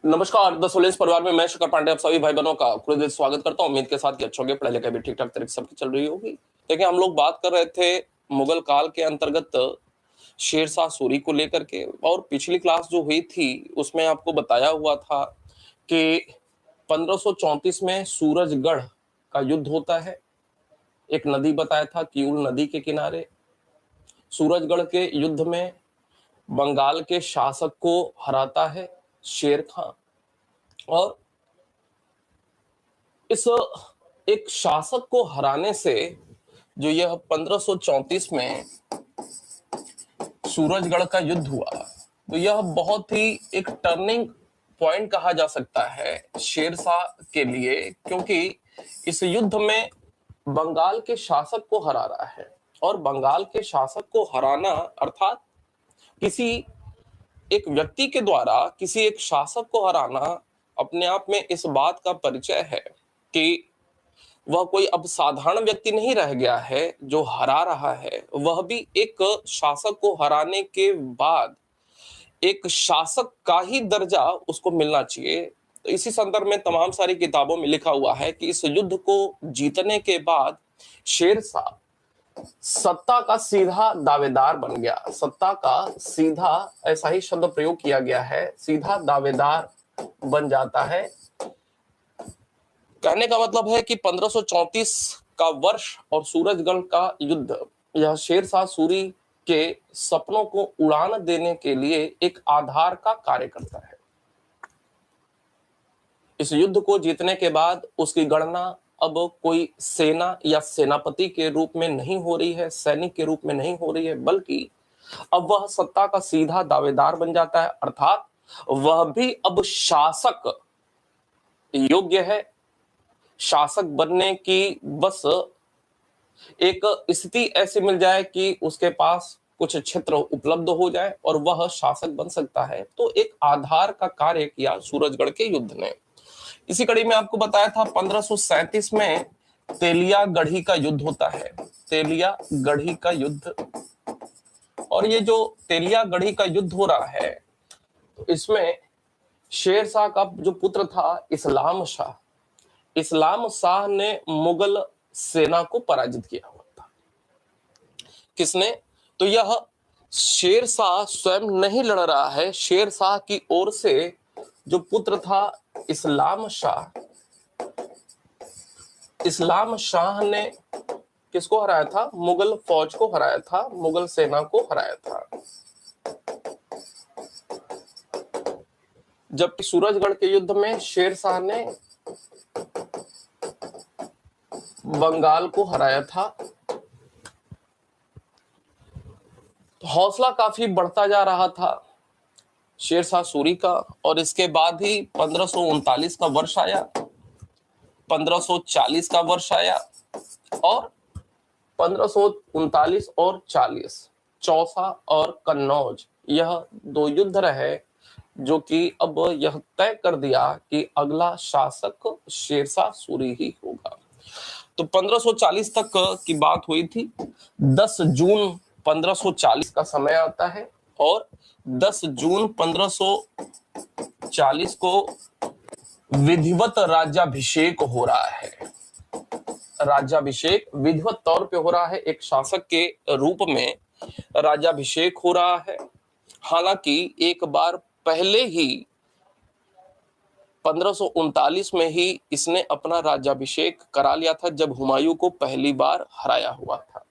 नमस्कार। द सोलेंस परिवार में मैं शकर पांडे आप सभी भाई बहनों का खुद स्वागत करता हूं। उम्मीद के साथ कि अच्छे होंगे, पढ़ाई लिखाई भी ठीक ठाक तरीके से सबकी चल रही होगी। देखिए, हम लोग बात कर रहे थे मुगल काल के अंतर्गत शेरशाह सूरी को लेकर के, और पिछली क्लास जो हुई थी उसमें आपको बताया हुआ था कि 1534 में सूरजगढ़ का युद्ध होता है। एक नदी बताया था, किऊल नदी के किनारे सूरजगढ़ के युद्ध में बंगाल के शासक को हराता है शेर खां। और इस एक शासक को हराने से जो यह 1534 में सूरजगढ़ का युद्ध हुआ, तो यह बहुत ही एक टर्निंग पॉइंट कहा जा सकता है शेरशाह के लिए, क्योंकि इस युद्ध में बंगाल के शासक को हरा रहा है। और बंगाल के शासक को हराना अर्थात किसी एक व्यक्ति के द्वारा किसी एक शासक को हराना अपने आप में इस बात का परिचय है कि वह कोई अब साधारण व्यक्ति नहीं रह गया है जो हरा रहा है, वह भी एक शासक को हराने के बाद एक शासक का ही दर्जा उसको मिलना चाहिए। तो इसी संदर्भ में तमाम सारी किताबों में लिखा हुआ है कि इस युद्ध को जीतने के बाद शेरशाह सत्ता का सीधा दावेदार बन गया। सत्ता का सीधा, ऐसा ही शब्द प्रयोग किया गया है, सीधा दावेदार बन जाता है। कहने का मतलब है कि 1534 का वर्ष और सूरजगढ़ का युद्ध, यह शेरशाह सूरी के सपनों को उड़ान देने के लिए एक आधार का कार्य करता है। इस युद्ध को जीतने के बाद उसकी गणना अब कोई सेना या सेनापति के रूप में नहीं हो रही है, सैनिक के रूप में नहीं हो रही है, बल्कि अब वह सत्ता का सीधा दावेदार बन जाता है। अर्थात वह भी अब शासक योग्य है। शासक बनने की बस एक स्थिति ऐसी मिल जाए कि उसके पास कुछ क्षेत्र उपलब्ध हो जाए और वह शासक बन सकता है। तो एक आधार का कार्य किया सूरजगढ़ के युद्ध ने। इसी कड़ी में आपको बताया था 1537 में तेलिया गढ़ी का युद्ध होता है। तेलिया गढ़ी का युद्ध, और ये जो तेलिया गढ़ी का युद्ध हो रहा है, तो इसमें शेरशाह का जो पुत्र था इस्लाम शाह ने मुगल सेना को पराजित किया हुआ था। किसने? तो यह शेरशाह स्वयं नहीं लड़ रहा है। शेरशाह की ओर से जो पुत्र था इस्लाम शाह ने किसको हराया था? मुगल फौज को हराया था, मुगल सेना को हराया था। जबकि सूरजगढ़ के युद्ध में शेरशाह ने बंगाल को हराया था। तो हौसला काफी बढ़ता जा रहा था शेरशाह सूरी का। और इसके बाद ही 1539 का वर्ष आया, 1540 का वर्ष आया, और 1539 और 40 चौसा और कन्नौज, यह दो युद्ध रहे जो कि अब यह तय कर दिया कि अगला शासक शेरशाह सूरी ही होगा। तो 1540 तक की बात हुई थी। 10 जून 1540 का समय आता है और 10 जून 1540 को विधिवत राज्याभिषेक हो रहा है। राज्याभिषेक विधिवत तौर पे हो रहा है, एक शासक के रूप में राज्याभिषेक हो रहा है। हालांकि एक बार पहले ही 1539 में ही इसने अपना राज्याभिषेक करा लिया था, जब हुमायूं को पहली बार हराया हुआ था।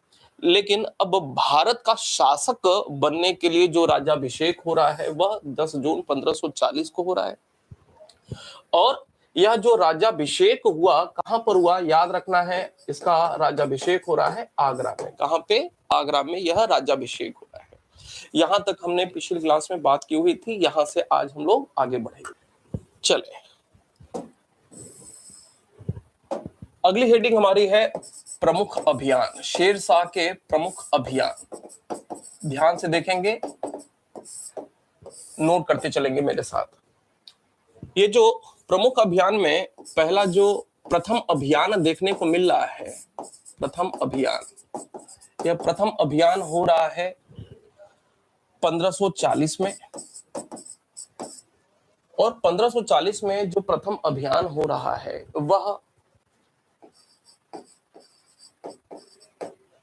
लेकिन अब भारत का शासक बनने के लिए जो राज्याभिषेक हो रहा है वह 10 जून 1540 को हो रहा है। और यह जो राज्याभिषेक हुआ, कहां पर हुआ याद रखना है, इसका राज्याभिषेक हो रहा है आगरा में। कहां पे? आगरा में यह राज्याभिषेक हो रहा है। यहां तक हमने पिछली क्लास में बात की हुई थी, यहां से आज हम लोग आगे बढ़ेंगे। चले, अगली हेडिंग हमारी है प्रमुख अभियान, शेरशाह के प्रमुख अभियान। ध्यान से देखेंगे, नोट करते चलेंगे मेरे साथ। ये जो प्रमुख अभियान में पहला जो प्रथम अभियान देखने को मिल रहा है, प्रथम अभियान, यह प्रथम अभियान हो रहा है 1540 में। और 1540 में जो प्रथम अभियान हो रहा है वह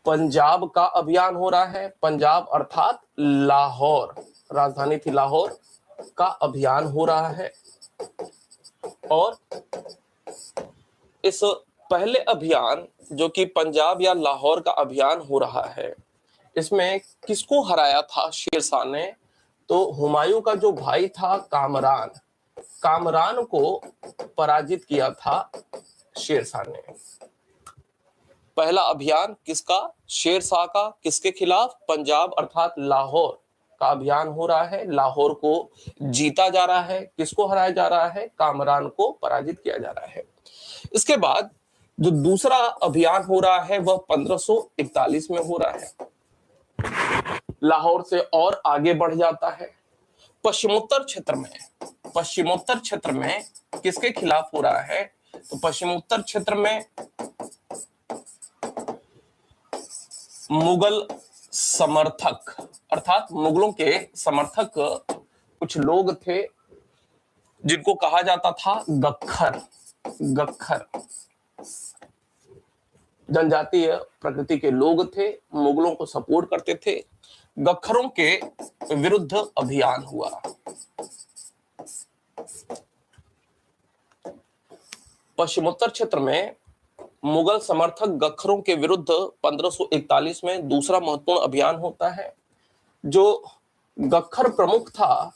पंजाब का अभियान हो रहा है। पंजाब अर्थात लाहौर, राजधानी थी लाहौर, का अभियान हो रहा है। और इस पहले अभियान जो कि पंजाब या लाहौर का अभियान हो रहा है, इसमें किसको हराया था शेरशाह ने? तो हुमायूं का जो भाई था कामरान, कामरान को पराजित किया था शेरशाह ने। पहला अभियान किसका? शेरशाह का। किसके खिलाफ? पंजाब अर्थात लाहौर का अभियान हो रहा है। लाहौर को जीता जा रहा है। किसको हराया जा रहा है? कामरान को पराजित किया जा रहा है। इसके बाद जो दूसरा अभियान हो रहा है वह 1541 में हो रहा है। लाहौर से और आगे बढ़ जाता है। पश्चिमोत्तर क्षेत्र में किसके खिलाफ हो रहा है? तो पश्चिमोत्तर क्षेत्र में मुगल समर्थक अर्थात मुगलों के समर्थक कुछ लोग थे जिनको कहा जाता था गख्खर। जनजातीय प्रकृति के लोग थे, मुगलों को सपोर्ट करते थे। गख्खरों के विरुद्ध अभियान हुआ। पश्चिमोत्तर क्षेत्र में मुगल समर्थक गख्खरों के विरुद्ध 1541 में दूसरा महत्वपूर्ण अभियान होता है। जो गख्खर प्रमुख था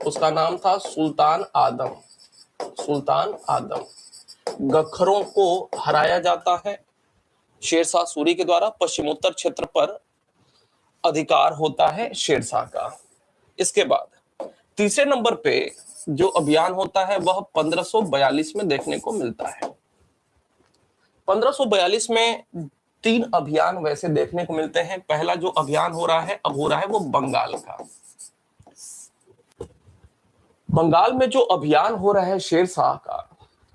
उसका नाम था सुल्तान आदम। गख्खरों को हराया जाता है शेरशाह सूरी के द्वारा। पश्चिमोत्तर क्षेत्र पर अधिकार होता है शेरशाह का। इसके बाद तीसरे नंबर पे जो अभियान होता है वह 1542 में देखने को मिलता है। 1542 में 3 अभियान वैसे देखने को मिलते हैं। पहला जो अभियान हो रहा है वो बंगाल का। बंगाल में जो अभियान हो रहा है शेरशाह का,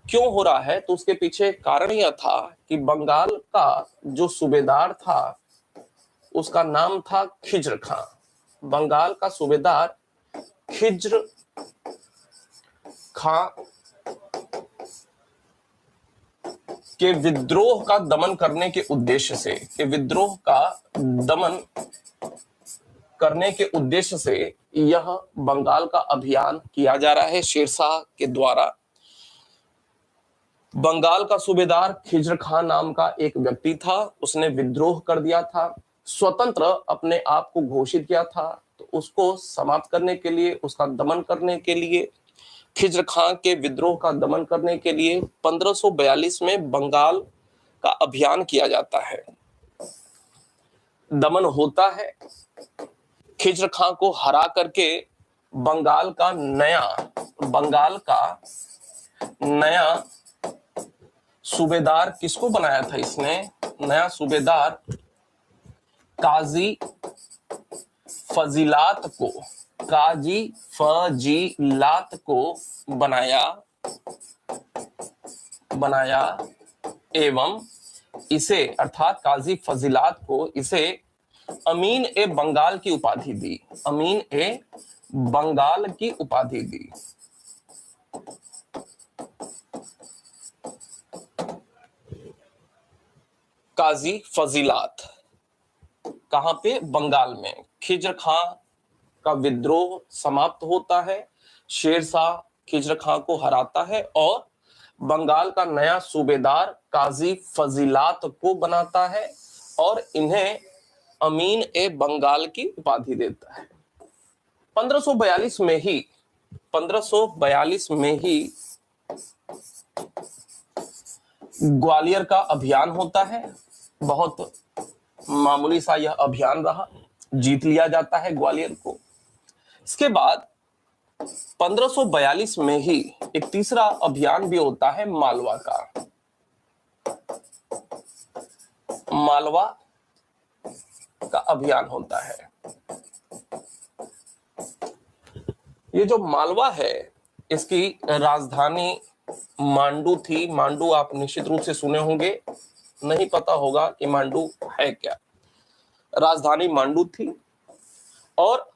क्यों हो रहा है? तो उसके पीछे कारण यह था कि बंगाल का जो सूबेदार था उसका नाम था खिज्र खां। बंगाल का सूबेदार खिज्र खां के विद्रोह का दमन करने के उद्देश्य से यह बंगाल का अभियान किया जा रहा है शेरशाह के द्वारा। बंगाल का सूबेदार खिज्र खां नाम का एक व्यक्ति था, उसने विद्रोह कर दिया था, स्वतंत्र अपने आप को घोषित किया था। तो उसको समाप्त करने के लिए, उसका दमन करने के लिए, खिज्र खां के विद्रोह का दमन करने के लिए 1542 में बंगाल का अभियान किया जाता है। दमन होता है। खिज्र खां को हरा करके बंगाल का नया सूबेदार किसको बनाया था इसने? नया सूबेदार काजी फजीलात को बनाया एवं इसे अर्थात काजी फजीलात को इसे अमीन ए बंगाल की उपाधि दी। काजी फजीलात कहां पे? बंगाल में। खिज्र खां का विद्रोह समाप्त होता है, शेरशाह खिज्र खां को हराता है और बंगाल का नया सूबेदार काजी फजीलात को बनाता है और इन्हें अमीन ए बंगाल की उपाधि देता है। 1542 में ही ग्वालियर का अभियान होता है। बहुत मामूली सा यह अभियान रहा, जीत लिया जाता है ग्वालियर को। इसके बाद 1542 में ही एक तीसरा अभियान भी होता है मालवा का। मालवा का अभियान होता है। ये जो मालवा है इसकी राजधानी मांडू थी। मांडू आप निश्चित रूप से सुने होंगे, नहीं पता होगा कि मांडू है क्या। राजधानी मांडू थी और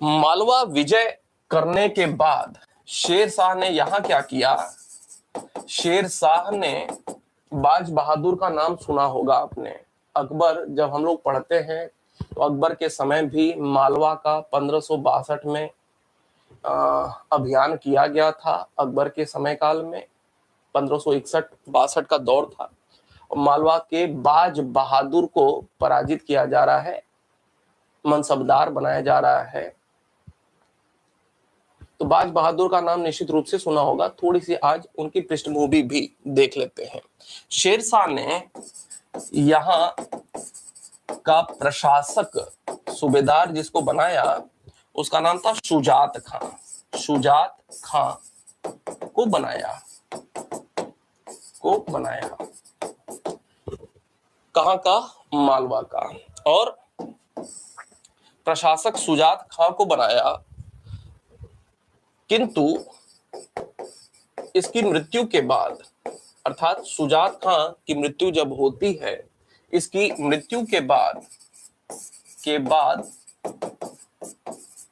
मालवा विजय करने के बाद शेर शाह ने यहां क्या किया? शेर शाह ने, बाज बहादुर का नाम सुना होगा आपने। अकबर, जब हम लोग पढ़ते हैं तो अकबर के समय भी मालवा का 1562 में अभियान किया गया था। अकबर के समय काल में 1561-62 का दौर था और मालवा के बाज बहादुर को पराजित किया जा रहा है, मनसबदार बनाया जा रहा है। तो बाज बहादुर का नाम निश्चित रूप से सुना होगा। थोड़ी सी आज उनकी पृष्ठभूमि भी देख लेते हैं। शेर शाह ने यहाँ का प्रशासक, सूबेदार जिसको बनाया, उसका नाम था शुजात खां। शुजात खां को बनाया कहां का? मालवा का। और प्रशासक शुजात खां को बनाया, किंतु इसकी मृत्यु के बाद, अर्थात शुजात खां की मृत्यु जब होती है, इसकी मृत्यु के बाद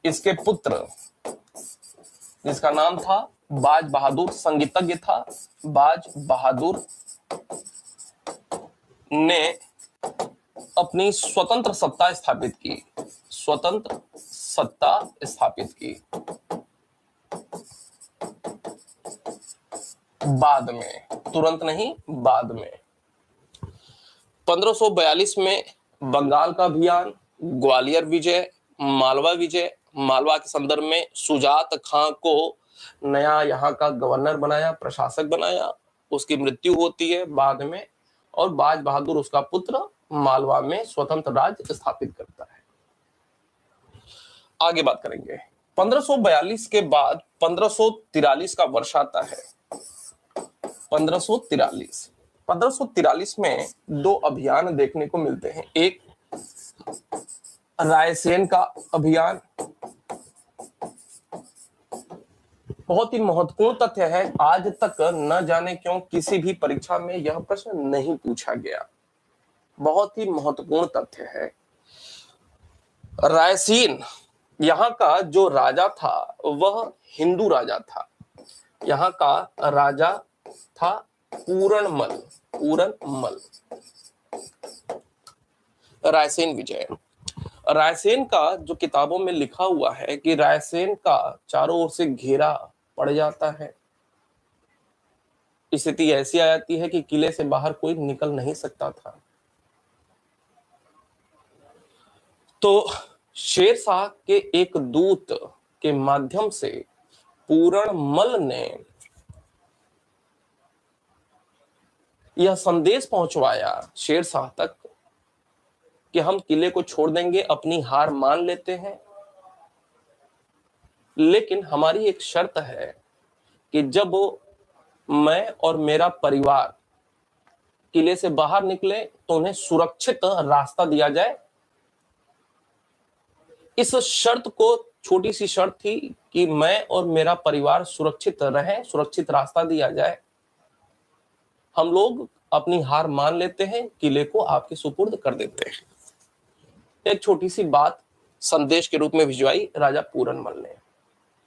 इसके पुत्र, जिसका नाम था बाज बहादुर, संगीतज्ञ था, बाज बहादुर ने अपनी स्वतंत्र सत्ता स्थापित की। स्वतंत्र सत्ता स्थापित की। बाद में, तुरंत नहीं, बाद में 1542 में बंगाल का अभियान, ग्वालियर विजय, मालवा विजय। मालवा के संदर्भ में शुजात खां को नया यहाँ का गवर्नर बनाया, प्रशासक बनाया। उसकी मृत्यु होती है बाद में, और बाज बहादुर उसका पुत्र मालवा में स्वतंत्र राज्य स्थापित करता है। आगे बात करेंगे। 1542 के बाद 1543 का वर्ष आता है। 1543 में दो अभियान देखने को मिलते हैं। एक रायसेन का अभियान। बहुत ही महत्वपूर्ण तथ्य है, आज तक न जाने क्यों किसी भी परीक्षा में यह प्रश्न नहीं पूछा गया। बहुत ही महत्वपूर्ण तथ्य है। रायसेन, यहाँ का जो राजा था वह हिंदू राजा था। यहाँ का राजा था पूरणमल। रायसेन विजय। रायसेन का जो किताबों में लिखा हुआ है कि रायसेन का चारों ओर से घेरा पड़ जाता है। स्थिति ऐसी आ जाती है कि किले से बाहर कोई निकल नहीं सकता था। तो शेरशाह के एक दूत के माध्यम से पूरणमल ने यह संदेश पहुंचवाया शेरशाह तक कि हम किले को छोड़ देंगे, अपनी हार मान लेते हैं, लेकिन हमारी एक शर्त है कि जब मैं और मेरा परिवार किले से बाहर निकले तो उन्हें सुरक्षित रास्ता दिया जाए। इस शर्त को, छोटी सी शर्त थी कि मैं और मेरा परिवार सुरक्षित रहें, सुरक्षित रास्ता दिया जाए। हम लोग अपनी हार मान लेते हैं, किले को आपके सुपुर्द कर देते हैं। एक छोटी सी बात संदेश के रूप में भिजवाई राजा पूरणमल ने।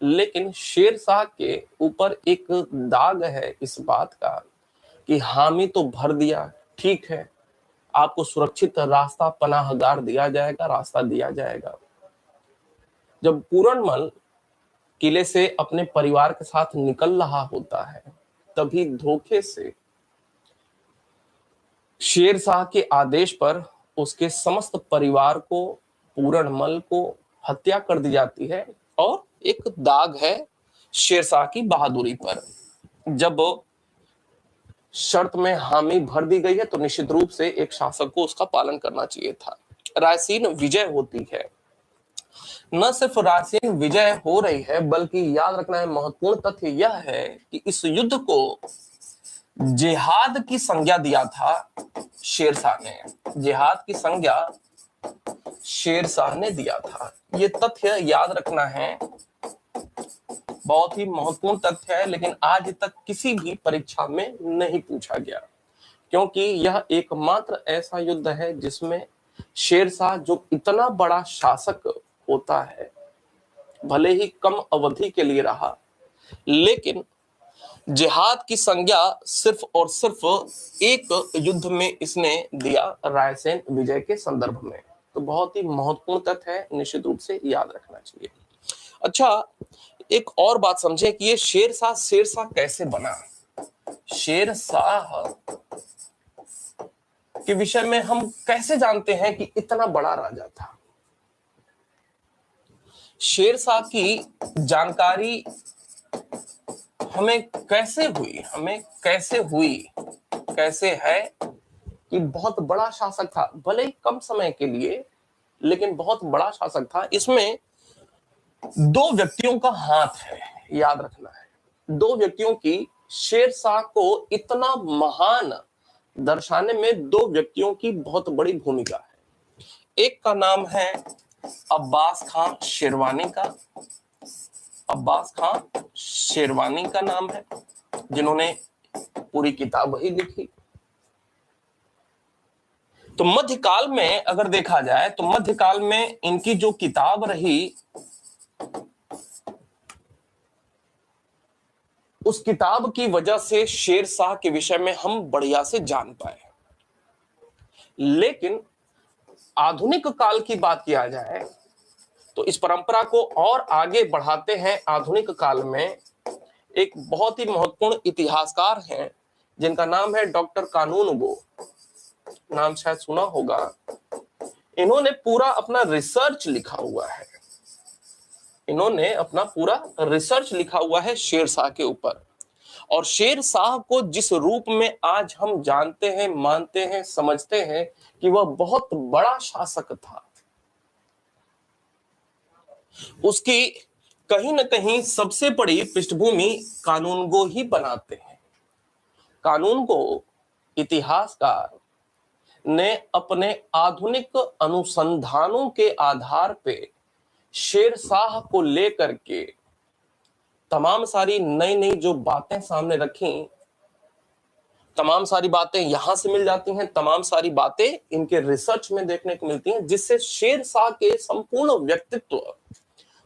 लेकिन शेरशाह के ऊपर एक दाग है इस बात का कि हामी तो भर दिया, ठीक है, आपको सुरक्षित रास्ता, पनाहगार दिया जाएगा, रास्ता दिया जाएगा। जब पूरणमल किले से अपने परिवार के साथ निकल रहा होता है, तभी धोखे से शेरशाह के आदेश पर उसके समस्त परिवार को, पूरणमल को हत्या कर दी जाती है। और एक दाग है शेरशाह की बहादुरी पर। जब शर्त में हामी भर दी गई है तो निश्चित रूप से एक शासक को उसका पालन करना चाहिए था। रायसेन विजय होती है। न सिर्फ रायसेन विजय हो रही है, बल्कि याद रखना है, महत्वपूर्ण तथ्य यह है कि इस युद्ध को जिहाद की संज्ञा दिया था शेरशाह ने। जिहाद की संज्ञा शेरशाह ने दिया था। ये तथ्य याद रखना है, बहुत ही महत्वपूर्ण तथ्य है, लेकिन आज तक किसी भी परीक्षा में नहीं पूछा गया, क्योंकि यह एकमात्र ऐसा युद्ध है जिसमें शेरशाह, जो इतना बड़ा शासक होता है, भले ही कम अवधि के लिए रहा, लेकिन जिहाद की संज्ञा सिर्फ और सिर्फ एक युद्ध में इसने दिया, रायसेन विजय के संदर्भ में। तो बहुत ही महत्वपूर्ण तथ्य है, निश्चित रूप से याद रखना चाहिए। अच्छा, एक और बात समझे कि ये शेरशाह कैसे बना। शेरशाह के विषय में हम कैसे जानते हैं कि इतना बड़ा राजा था। शेरशाह की जानकारी हमें कैसे हुई, कैसे है कि बहुत बड़ा शासक था, भले ही कम समय के लिए, लेकिन बहुत बड़ा शासक था। इसमें दो व्यक्तियों का हाथ है, याद रखना है। दो व्यक्तियों की, शेरशाह को इतना महान दर्शाने में दो व्यक्तियों की बहुत बड़ी भूमिका है। एक का नाम है अब्बास खां शेरवानी का नाम है, जिन्होंने पूरी किताब ही लिखी। तो मध्यकाल में अगर देखा जाए तो मध्यकाल में इनकी जो किताब रही, उस किताब की वजह से शेरशाह के विषय में हम बढ़िया से जान पाए। लेकिन आधुनिक काल की बात किया जाए तो इस परंपरा को और आगे बढ़ाते हैं। आधुनिक काल में एक बहुत ही महत्वपूर्ण इतिहासकार हैं, जिनका नाम है डॉक्टर कानूनगो, नाम शायद सुना होगा। इन्होंने पूरा अपना रिसर्च लिखा हुआ है शेरशाह के ऊपर। और शेरशाह को जिस रूप में आज हम जानते हैं, मानते हैं, समझते हैं कि वह बहुत बड़ा शासक था, उसकी कहीं ना कहीं सबसे बड़ी पृष्ठभूमि कानूनगो ही बनाते हैं। कानूनगो इतिहासकार ने अपने आधुनिक अनुसंधानों के आधार पे शेरशाह को लेकर के तमाम सारी नई नई जो बातें सामने रखी, तमाम सारी बातें यहां से मिल जाती हैं, तमाम सारी बातें इनके रिसर्च में देखने को मिलती हैं, जिससे शेरशाह के संपूर्ण व्यक्तित्व,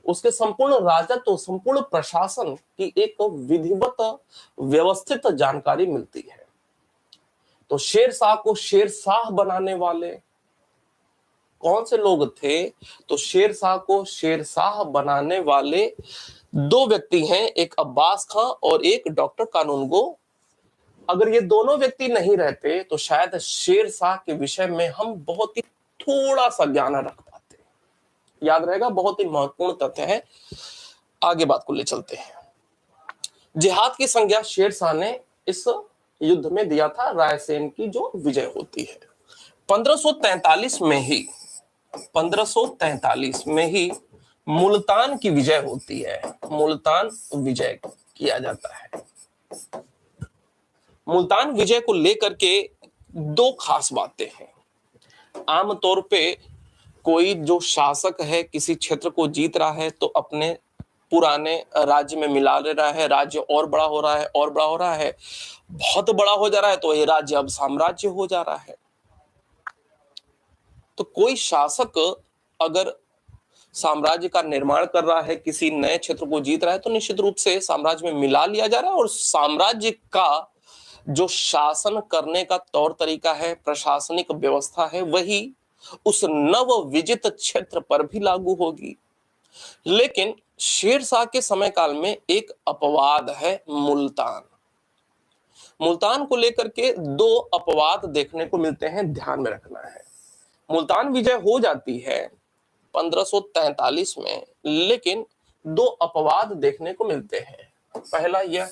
उसके संपूर्ण राजत्व, संपूर्ण प्रशासन की एक विधिवत व्यवस्थित जानकारी मिलती है। तो शेरशाह को शेरशाह बनाने वाले कौन से लोग थे? तो शेरशाह को शेरशाह बनाने वाले दो व्यक्ति हैं, एक अब्बास खां और एक डॉक्टर कानूनगो। अगर ये दोनों व्यक्ति नहीं रहते तो शायद शेरशाह के विषय में हम बहुत ही थोड़ा सा ज्ञान रख पाते। याद रहेगा, बहुत ही महत्वपूर्ण तथ्य है। आगे बात को ले चलते हैं। जिहाद की संज्ञा शेरशाह ने इस युद्ध में दिया था, रायसेन की जो विजय होती है। 1543 में ही मुल्तान की विजय होती है। मुल्तान विजय किया जाता है। मुल्तान विजय को लेकर के दो खास बातें हैं। आमतौर पे कोई जो शासक है, किसी क्षेत्र को जीत रहा है तो अपने पुराने राज्य में मिला ले रहा है, राज्य और बड़ा हो रहा है, बहुत बड़ा हो जा रहा है, तो ये राज्य अब साम्राज्य हो जा रहा है। तो कोई शासक अगर साम्राज्य का निर्माण कर रहा है, किसी नए क्षेत्र को जीत रहा है, तो निश्चित रूप से साम्राज्य में मिला लिया जा रहा है, और साम्राज्य का जो शासन करने का तौर तरीका है, प्रशासनिक व्यवस्था है, वही उस नव विजित क्षेत्र पर भी लागू होगी। लेकिन शेरशाह के समय काल में एक अपवाद है, मुल्तान को लेकर के दो अपवाद देखने को मिलते हैं, ध्यान में रखना है। मुल्तान विजय हो जाती है 1543 में, लेकिन दो अपवाद देखने को मिलते हैं। पहला यह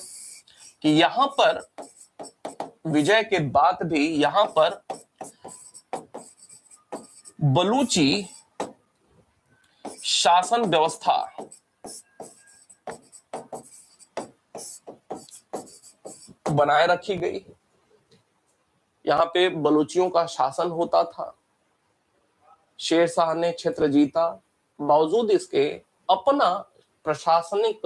कि यहां पर विजय के बाद भी यहां पर बलूची शासन व्यवस्था बनाए रखी गई। यहां पे बलूचियों का शासन होता था। शेरशाह ने क्षेत्र जीता, बावजूद इसके अपना प्रशासनिक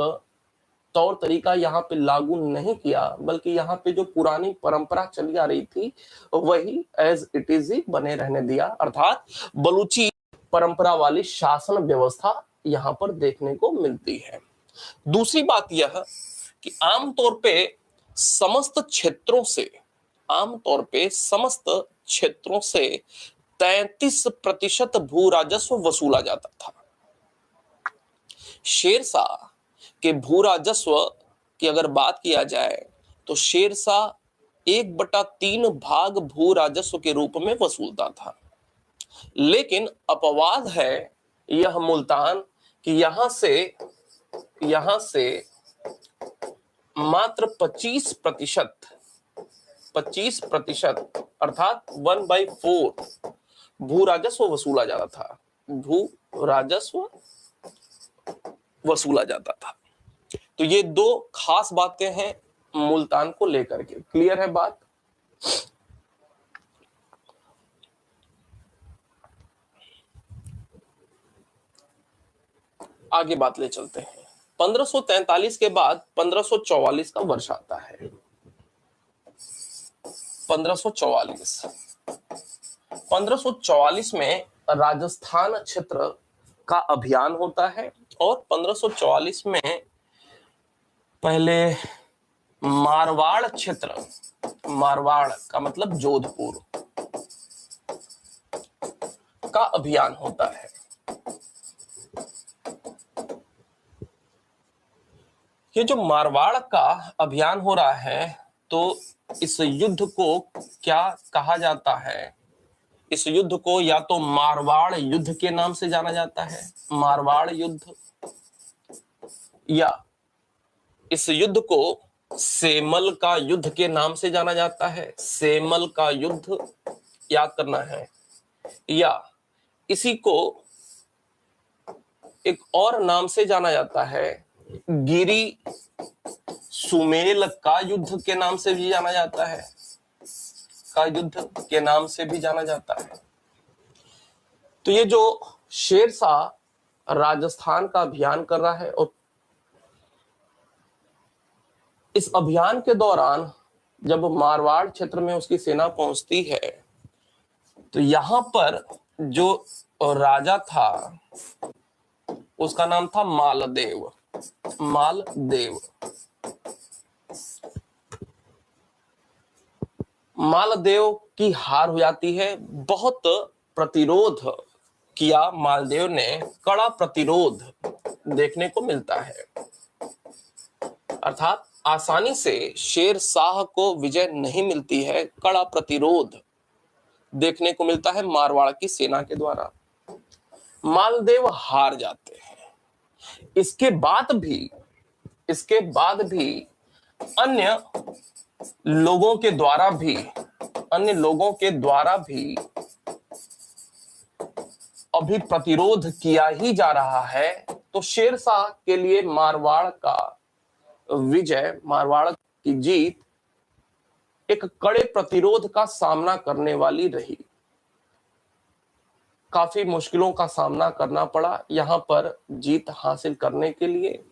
तौर तरीका यहाँ पे लागू नहीं किया, बल्कि यहाँ पे जो पुरानी परंपरा चली आ रही थी वही एज इट इज ही बने रहने दिया। अर्थात बलूची परंपरा वाली शासन व्यवस्था यहां पर देखने को मिलती है। दूसरी बात यह कि आमतौर पे समस्त क्षेत्रों से 33% भू राजस्व वसूला जाता था। शेरशाह के भू राजस्व की अगर बात किया जाए तो शेरशाह 1/3 भाग भू राजस्व के रूप में वसूलता था। लेकिन अपवाद है यह मुल्तान कि यहां से मात्र 25% अर्थात 1/4 भू राजस्व वसूला जाता था। तो ये दो खास बातें हैं मुल्तान को लेकर के। क्लियर है बात? आगे बात ले चलते हैं। 1543 के बाद 1544 का वर्ष आता है। 1544 में राजस्थान क्षेत्र का अभियान होता है और 1544 में पहले मारवाड़ क्षेत्र, मारवाड़ का मतलब जोधपुर का अभियान होता है। ये जो मारवाड़ का अभियान हो रहा है तो इस युद्ध को क्या कहा जाता है? इस युद्ध को या तो मारवाड़ युद्ध के नाम से जाना जाता है, मारवाड़ युद्ध, या इस युद्ध को सेमल का युद्ध के नाम से जाना जाता है। सेमल का युद्ध याद करना है। या इसी को एक और नाम से जाना जाता है, गिरी सुमेल का युद्ध के नाम से भी जाना जाता है, का युद्ध के नाम से भी जाना जाता है। तो ये जो शेरशाह राजस्थान का अभियान कर रहा है और इस अभियान के दौरान जब मारवाड़ क्षेत्र में उसकी सेना पहुंचती है तो यहां पर जो राजा था उसका नाम था मालदेव। मालदेव की हार हो जाती है। बहुत प्रतिरोध किया मालदेव ने, कड़ा प्रतिरोध देखने को मिलता है, अर्थात आसानी से शेरशाह को विजय नहीं मिलती है। कड़ा प्रतिरोध देखने को मिलता है मारवाड़ की सेना के द्वारा। मालदेव हार जाते हैं। इसके बाद भी अन्य लोगों के द्वारा भी अभी प्रतिरोध किया ही जा रहा है। तो शेरशाह के लिए मारवाड़ का विजय, मारवाड़ की जीत एक कड़े प्रतिरोध का सामना करने वाली रही। काफी मुश्किलों का सामना करना पड़ा यहां पर जीत हासिल करने के लिए।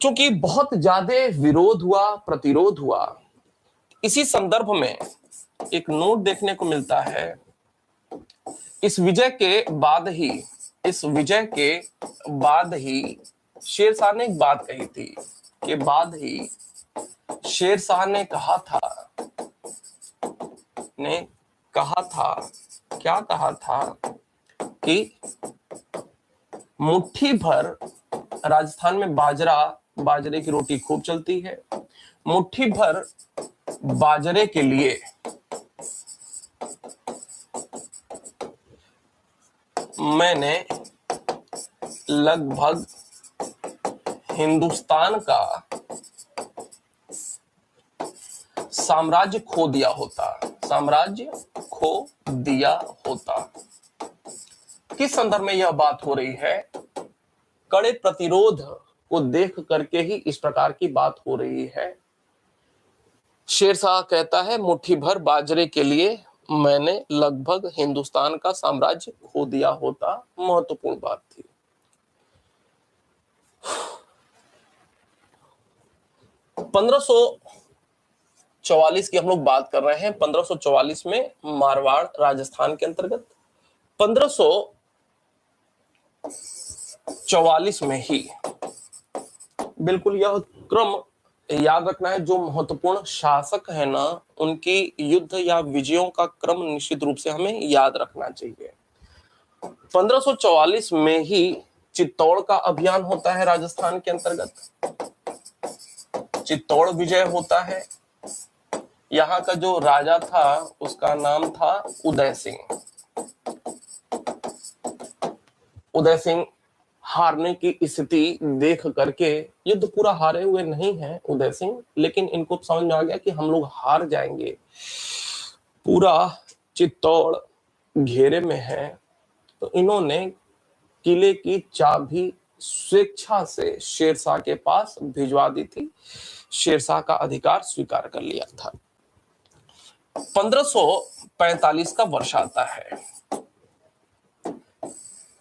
चूंकि बहुत ज्यादा विरोध हुआ, प्रतिरोध हुआ, इसी संदर्भ में एक नोट देखने को मिलता है। इस विजय के बाद ही शेरशाह ने एक बात कही थी कि शेरशाह ने कहा था कि मुट्ठी भर, राजस्थान में बाजरे की रोटी खूब चलती है, मुट्ठी भर बाजरे के लिए मैंने लगभग हिंदुस्तान का साम्राज्य खो दिया होता। किस संदर्भ में यह बात हो रही है? कड़े प्रतिरोध को देख करके ही इस प्रकार की बात हो रही है। शेरशाह कहता है मुट्ठी भर बाजरे के लिए मैंने लगभग हिंदुस्तान का साम्राज्य खो दिया होता। महत्वपूर्ण बात थी। पंद्रह 1544 की हम लोग बात कर रहे हैं। 1544 में मारवाड़ राजस्थान के अंतर्गत, 1544 में ही, बिल्कुल यह क्रम याद रखना है। जो महत्वपूर्ण शासक है ना, उनकी युद्ध या विजयों का क्रम निश्चित रूप से हमें याद रखना चाहिए। 1544 में ही चित्तौड़ का अभियान होता है राजस्थान के अंतर्गत, चित्तौड़ विजय होता है। यहाँ का जो राजा था उसका नाम था उदय सिंह। उदय सिंह हारने की स्थिति देख करके, युद्ध पूरा हारे हुए नहीं है उदय सिंह, लेकिन इनको समझ में आ गया कि हम लोग हार जाएंगे, पूरा चित्तौड़ घेरे में है, तो इन्होंने किले की चाबी स्वेच्छा से शेरशाह के पास भिजवा दी थी। शेरशाह का अधिकार स्वीकार कर लिया था। 1545 का वर्ष आता है।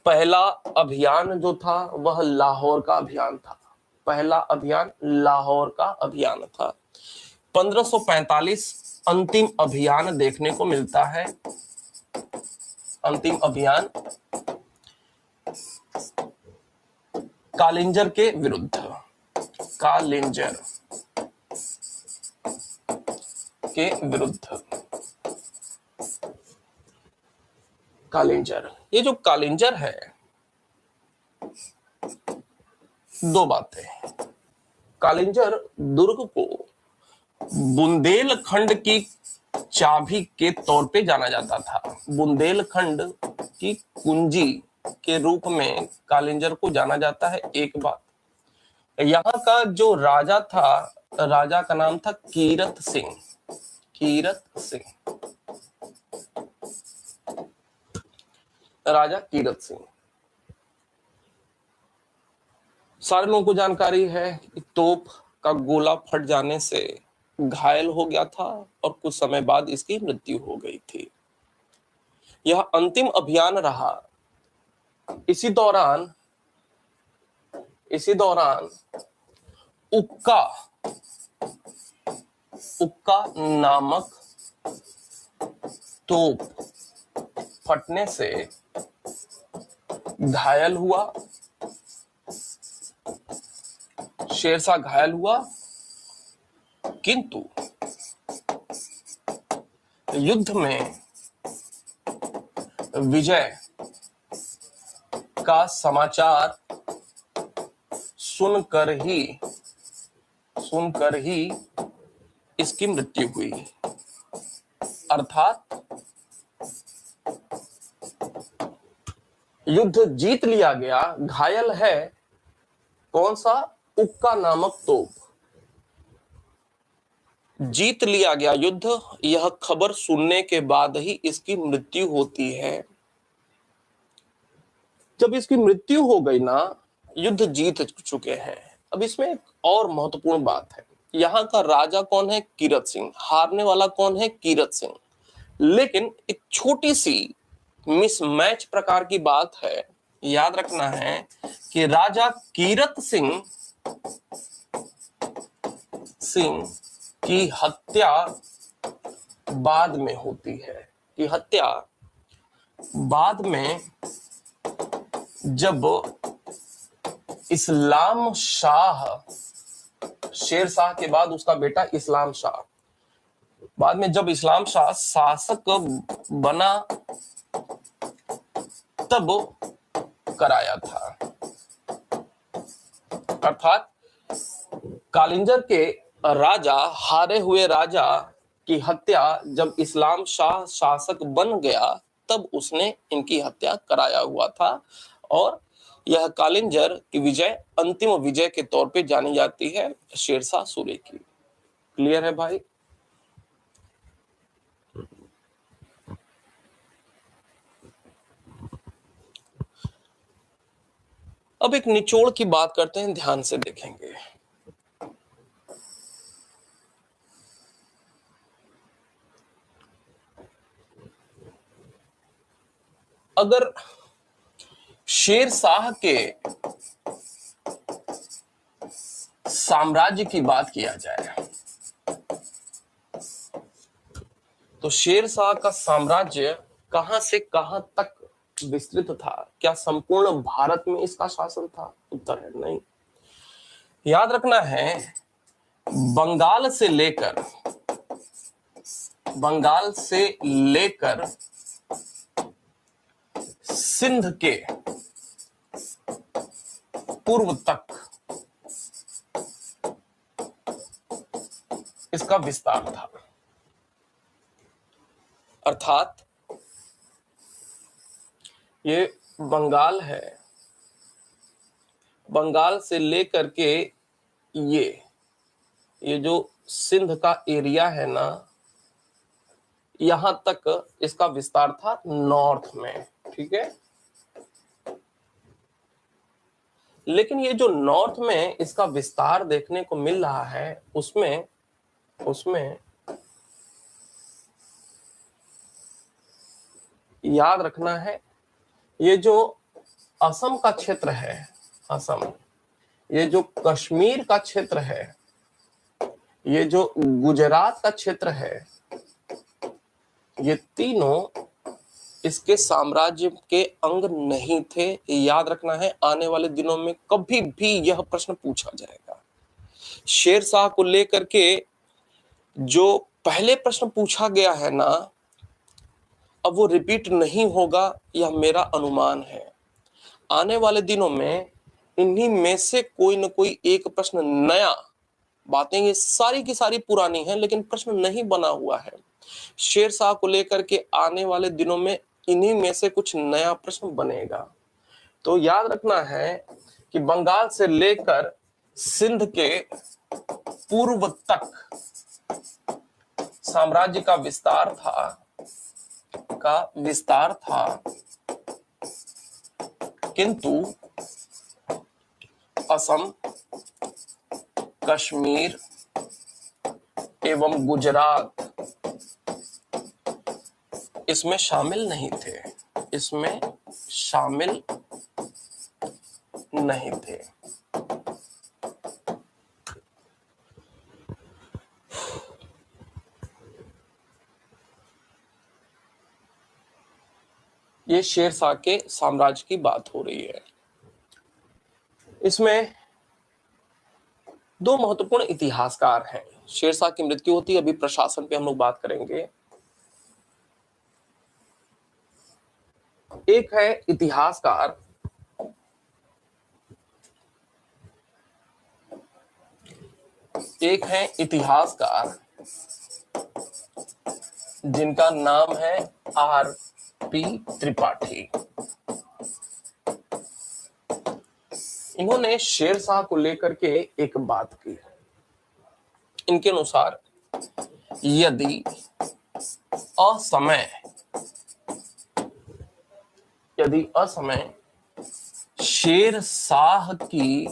पहला अभियान जो था वह लाहौर का अभियान था। पहला अभियान लाहौर का अभियान था। 1545 अंतिम अभियान देखने को मिलता है। अंतिम अभियान कालिंजर के विरुद्ध, कालिंजर के विरुद्ध। कालिंजर, ये जो कालिंजर है, दो बातें। कालिंजर दुर्ग को बुंदेलखंड की चाबी के तौर पे जाना जाता था। बुंदेलखंड की कुंजी के रूप में कालिंजर को जाना जाता है। एक बात, यहाँ का जो राजा था, राजा का नाम था कीरत सिंह। कीरत सिंह, राजा कीरत सिंह। सारे लोगों को जानकारी है कि तोप का गोला फट जाने से घायल हो गया था और कुछ समय बाद इसकी मृत्यु हो गई थी। यह अंतिम अभियान रहा। इसी दौरान उक्का नामक तोप फटने से घायल हुआ, शेरशाह घायल हुआ, किंतु युद्ध में विजय का समाचार सुनकर ही इसकी मृत्यु हुई। अर्थात युद्ध जीत लिया गया, घायल है कौन सा? उक्का नामक तोप। जीत लिया गया युद्ध, यह खबर सुनने के बाद ही इसकी मृत्यु होती है। जब इसकी मृत्यु हो गई ना, युद्ध जीत चुके हैं। अब इसमें एक और महत्वपूर्ण बात है, यहाँ का राजा कौन है? कीरत सिंह। हारने वाला कौन है? कीरत सिंह। लेकिन एक छोटी सी मिसमैच प्रकार की बात है, याद रखना है कि राजा कीरत सिंह की हत्या बाद में होती है। कि हत्या बाद में, जब इस्लाम शाह, शेरशाह के बाद उसका बेटा इस्लाम शाह, बाद में जब इस्लाम शाह शासक बना तब कराया था। अर्थात कालिंजर के राजा, हारे हुए राजा की हत्या जब इस्लाम शाह शासक बन गया तब उसने इनकी हत्या कराया हुआ था। और यह कालिंजर की विजय अंतिम विजय के तौर पे जानी जाती है शेरशाह सूरी की। क्लियर है भाई? अब एक निचोड़ की बात करते हैं, ध्यान से देखेंगे। अगर शेरशाह के साम्राज्य की बात किया जाए तो शेरशाह का साम्राज्य कहां से कहां तक विस्तृत था? क्या संपूर्ण भारत में इसका शासन था? उत्तर है नहीं। याद रखना है, बंगाल से लेकर सिंध के पूर्व तक इसका विस्तार था। अर्थात ये बंगाल है, बंगाल से लेकर के ये जो सिंध का एरिया है ना, यहां तक इसका विस्तार था नॉर्थ में। ठीक है, लेकिन ये जो नॉर्थ में इसका विस्तार देखने को मिल रहा है, उसमें याद रखना है, ये जो असम का क्षेत्र है, असम, ये जो कश्मीर का क्षेत्र है, ये जो गुजरात का क्षेत्र है, ये तीनों इसके साम्राज्य के अंग नहीं थे। याद रखना है, आने वाले दिनों में कभी भी यह प्रश्न पूछा जाएगा। शेरशाह को लेकर के जो पहले प्रश्न पूछा गया है ना, अब वो रिपीट नहीं होगा, यह मेरा अनुमान है। आने वाले दिनों में इन्हीं में से कोई न कोई एक प्रश्न नया, बातें ये सारी की सारी पुरानी हैं, लेकिन प्रश्न नहीं बना हुआ है। शेरशाह को लेकर के आने वाले दिनों में इन्हीं में से कुछ नया प्रश्न बनेगा। तो याद रखना है कि बंगाल से लेकर सिंध के पूर्व तक साम्राज्य का विस्तार था, किंतु असम, कश्मीर एवं गुजरात इसमें शामिल नहीं थे, इसमें शामिल नहीं थे। ये शेरशाह के साम्राज्य की बात हो रही है। इसमें दो महत्वपूर्ण इतिहासकार हैं। शेरशाह की मृत्यु होती है, अभी प्रशासन पे हम लोग बात करेंगे। एक है इतिहासकार जिनका नाम है आर.पी. त्रिपाठी। इन्होंने शेरशाह को लेकर के एक बात की है। इनके अनुसार यदि असमय शेरशाह की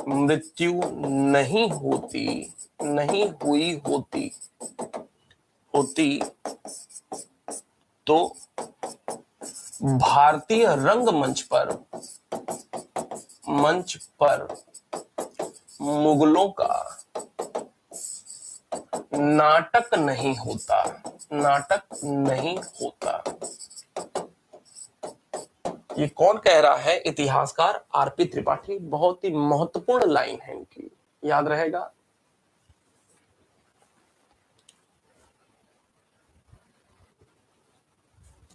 मृत्यु नहीं हुई होती तो भारतीय रंगमंच पर मुगलों का नाटक नहीं होता। ये कौन कह रहा है? इतिहासकार आर.पी. त्रिपाठी। बहुत ही महत्वपूर्ण लाइन है इनकी, याद रहेगा।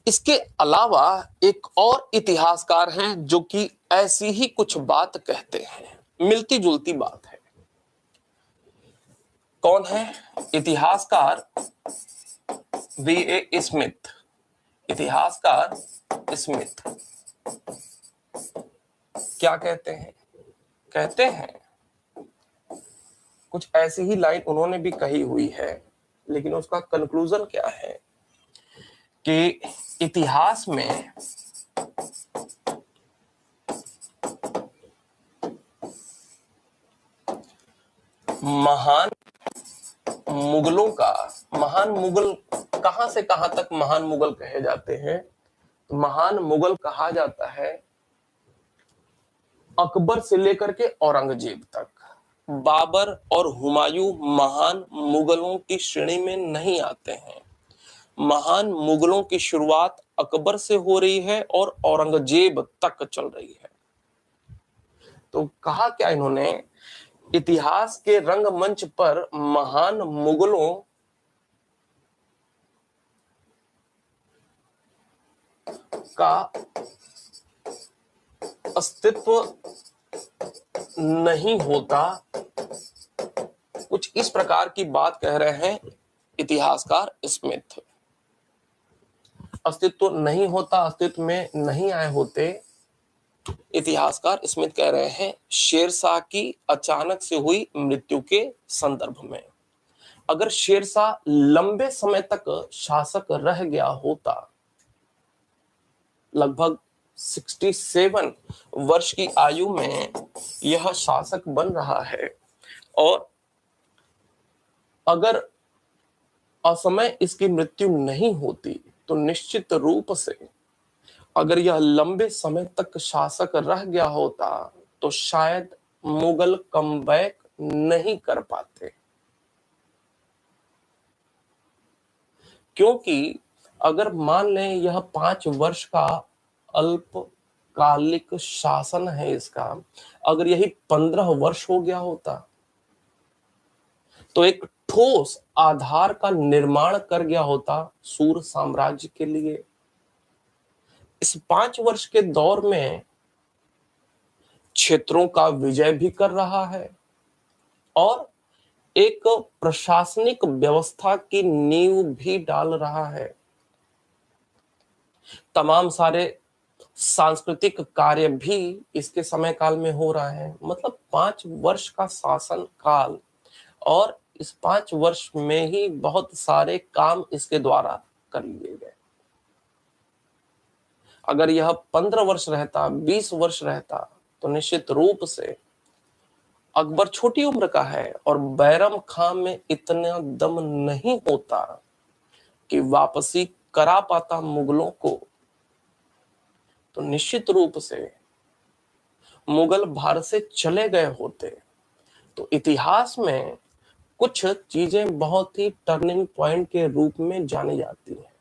इसके अलावा एक और इतिहासकार हैं जो कि ऐसी ही कुछ बात कहते हैं, मिलती जुलती बात है। कौन है? इतिहासकार V.A. स्मिथ। इतिहासकार स्मिथ क्या कहते हैं? कहते हैं कुछ ऐसी ही लाइन उन्होंने भी कही हुई है, लेकिन उसका कंक्लूजन क्या है कि इतिहास में महान मुगल कहां से कहां तक महान मुगल कहे जाते हैं? तो महान मुगल कहा जाता है अकबर से लेकर के औरंगजेब तक। बाबर और हुमायूं महान मुगलों की श्रेणी में नहीं आते हैं। महान मुगलों की शुरुआत अकबर से हो रही है और औरंगजेब तक चल रही है। तो कहा क्या इन्होंने, इतिहास के रंगमंच पर महान मुगलों का अस्तित्व नहीं होता, कुछ इस प्रकार की बात कह रहे हैं इतिहासकार स्मिथ। अस्तित्व नहीं होता, अस्तित्व में नहीं आए होते। इतिहासकार स्मिथ कह रहे हैं शेरशाह की अचानक से हुई मृत्यु के संदर्भ में। अगर शेरशाह लंबे समय तक शासक रह गया होता, लगभग 67 वर्ष की आयु में यह शासक बन रहा है, और अगर असमय इसकी मृत्यु नहीं होती तो निश्चित रूप से अगर यह लंबे समय तक शासक रह गया होता तो शायद मुगल कमबैक नहीं कर पाते। क्योंकि अगर मान लें यह 5 वर्ष का अल्पकालिक शासन है इसका, अगर यही 15 वर्ष हो गया होता तो एक ठोस आधार का निर्माण कर गया होता सूर साम्राज्य के लिए। इस 5 वर्ष के दौर में क्षेत्रों का विजय भी कर रहा है और एक प्रशासनिक व्यवस्था की नींव भी डाल रहा है। तमाम सारे सांस्कृतिक कार्य भी इसके समय काल में हो रहा है। मतलब 5 वर्ष का शासन काल, और इस 5 वर्ष में ही बहुत सारे काम इसके द्वारा कर लिए गए। अगर यह 15 वर्ष रहता, 20 वर्ष रहता तो निश्चित रूप से अकबर छोटी उम्र का है और बैरम खां में इतना दम नहीं होता कि वापसी करा पाता मुगलों को, तो निश्चित रूप से मुगल भारत से चले गए होते। तो इतिहास में कुछ चीजें बहुत ही टर्निंग पॉइंट के रूप में जानी जाती हैं।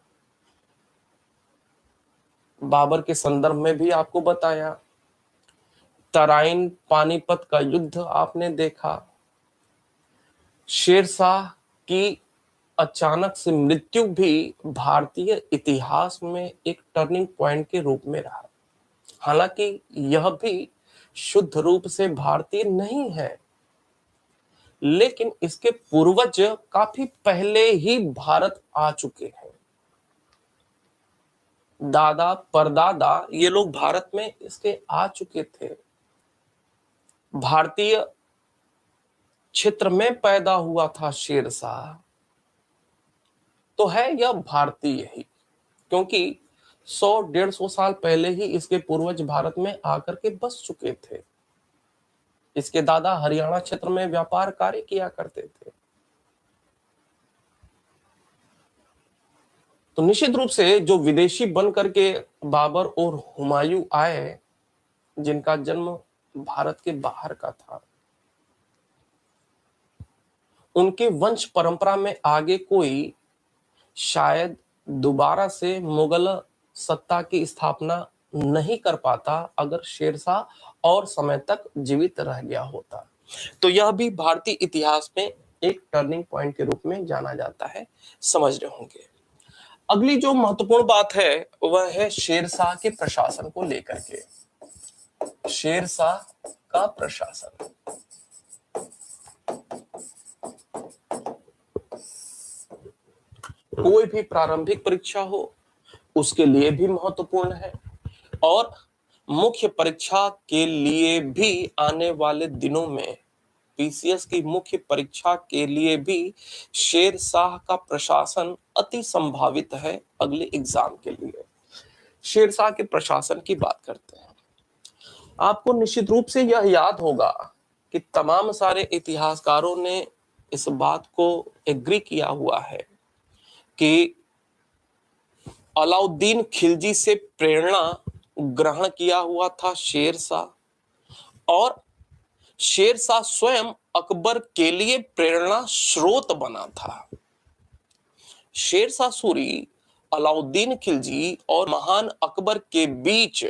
बाबर के संदर्भ में भी आपको बताया, तराइन पानीपत का युद्ध आपने देखा, शेरशाह की अचानक से मृत्यु भी भारतीय इतिहास में एक टर्निंग पॉइंट के रूप में रहा। हालांकि यह भी शुद्ध रूप से भारतीय नहीं है, लेकिन इसके पूर्वज काफी पहले ही भारत आ चुके हैं। दादा परदादा ये लोग भारत में इसके आ चुके थे। भारतीय क्षेत्र में पैदा हुआ था शेरशाह, तो है यह भारतीय ही, क्योंकि 100-150 साल पहले ही इसके पूर्वज भारत में आकर के बस चुके थे। इसके दादा हरियाणा क्षेत्र में व्यापार कार्य किया करते थे। तो निश्चित रूप से जो विदेशी बन करके बाबर और हुमायूं आए, जिनका जन्म भारत के बाहर का था, उनके वंश परंपरा में आगे कोई शायद दोबारा से मुगल सत्ता की स्थापना नहीं कर पाता अगर शेरशाह और समय तक जीवित रह गया होता। तो यह भी भारतीय इतिहास में एक टर्निंग पॉइंट के रूप में जाना जाता है, समझ रहे होंगे। अगली जो महत्वपूर्ण बात है वह है शेरशाह के प्रशासन को लेकर के। शेरशाह का प्रशासन, कोई भी प्रारंभिक परीक्षा हो उसके लिए भी महत्वपूर्ण है, और मुख्य परीक्षा के लिए भी आने वाले दिनों में पीसीएस की मुख्य परीक्षा के लिए भी शेरशाह का प्रशासन अति संभावित है अगले एग्जाम के लिए। शेरशाह के प्रशासन की बात करते हैं। आपको निश्चित रूप से यह याद होगा कि तमाम सारे इतिहासकारों ने इस बात को एग्री किया हुआ है कि अलाउद्दीन खिलजी से प्रेरणा ग्रहण किया हुआ था शेरशाह, और शेरशाह स्वयं अकबर के लिए प्रेरणा स्रोत बना था। शेरशाह सूरी अलाउद्दीन खिलजी और महान अकबर के बीच